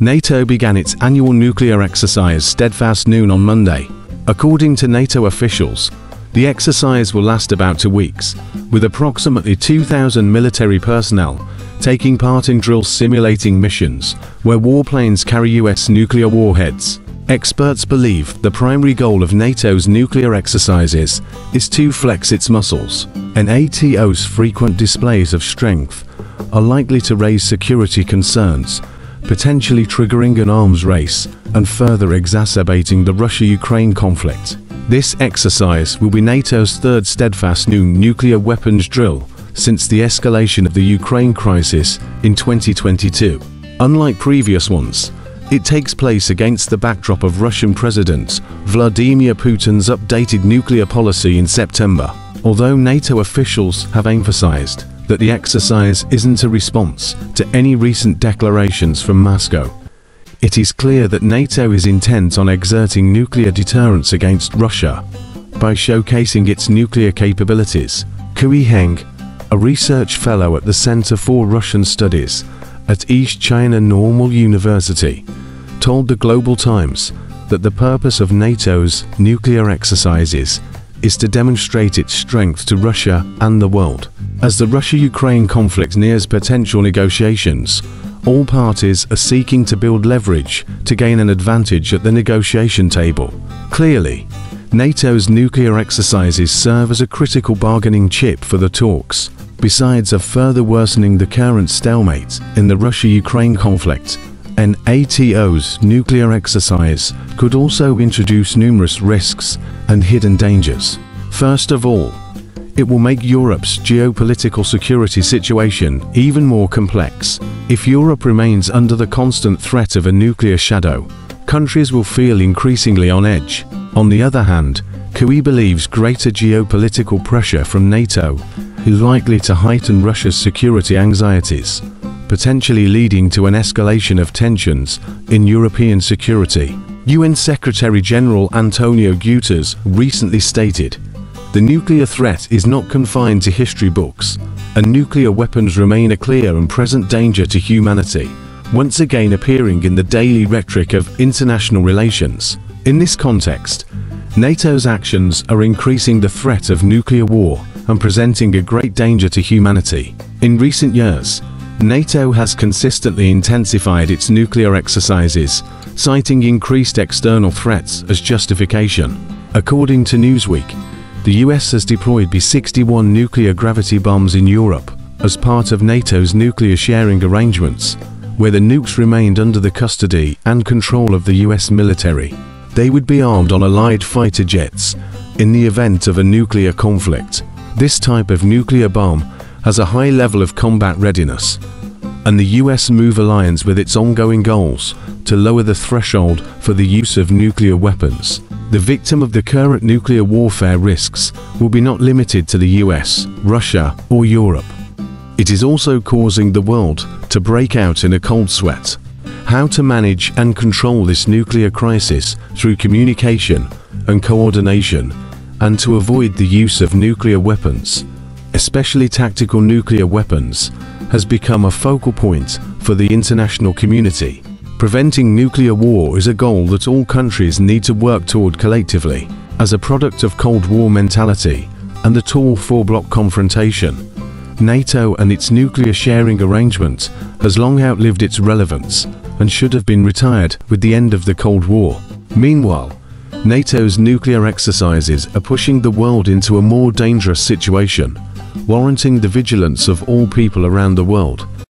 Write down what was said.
NATO began its annual nuclear exercise Steadfast Noon on Monday. According to NATO officials, the exercise will last about 2 weeks, with approximately 2,000 military personnel taking part in drills simulating missions where warplanes carry US nuclear warheads. Experts believe the primary goal of NATO's nuclear exercises is to flex its muscles, and NATO's frequent displays of strength are likely to raise security concerns, potentially triggering an arms race and further exacerbating the Russia-Ukraine conflict. This exercise will be NATO's third Steadfast Noon nuclear weapons drill since the escalation of the Ukraine crisis in 2022. Unlike previous ones, it takes place against the backdrop of Russian President Vladimir Putin's updated nuclear policy in September. Although NATO officials have emphasized that the exercise isn't a response to any recent declarations from Moscow, it is clear that NATO is intent on exerting nuclear deterrence against Russia by showcasing its nuclear capabilities. Kui Heng, a research fellow at the Center for Russian Studies at East China Normal University, told the Global Times that the purpose of NATO's nuclear exercises is to demonstrate its strength to Russia and the world. As the Russia-Ukraine conflict nears potential negotiations, all parties are seeking to build leverage to gain an advantage at the negotiation table. Clearly, NATO's nuclear exercises serve as a critical bargaining chip for the talks, besides of further worsening the current stalemate in the Russia-Ukraine conflict. NATO's nuclear exercise could also introduce numerous risks and hidden dangers. First of all, it will make Europe's geopolitical security situation even more complex. If Europe remains under the constant threat of a nuclear shadow, countries will feel increasingly on edge. On the other hand, Kui believes greater geopolitical pressure from NATO is likely to heighten Russia's security anxieties, potentially leading to an escalation of tensions in European security. UN Secretary-General Antonio Guterres recently stated, "The nuclear threat is not confined to history books, and nuclear weapons remain a clear and present danger to humanity," once again appearing in the daily rhetoric of international relations. In this context, NATO's actions are increasing the threat of nuclear war and presenting a great danger to humanity. In recent years, NATO has consistently intensified its nuclear exercises, citing increased external threats as justification. According to Newsweek, the US has deployed B-61 nuclear gravity bombs in Europe as part of NATO's nuclear sharing arrangements, where the nukes remained under the custody and control of the US military. They would be armed on Allied fighter jets in the event of a nuclear conflict. This type of nuclear bomb has a high level of combat readiness, and the US move aligns with its ongoing goals to lower the threshold for the use of nuclear weapons. The victim of the current nuclear warfare risks will be not limited to the US, Russia, or Europe. It is also causing the world to break out in a cold sweat. How to manage and control this nuclear crisis through communication and coordination, and to avoid the use of nuclear weapons, especially tactical nuclear weapons, has become a focal point for the international community. Preventing nuclear war is a goal that all countries need to work toward collectively. As a product of Cold War mentality and the tall four-block confrontation, NATO and its nuclear sharing arrangement has long outlived its relevance and should have been retired with the end of the Cold War. Meanwhile, NATO's nuclear exercises are pushing the world into a more dangerous situation, warranting the vigilance of all people around the world.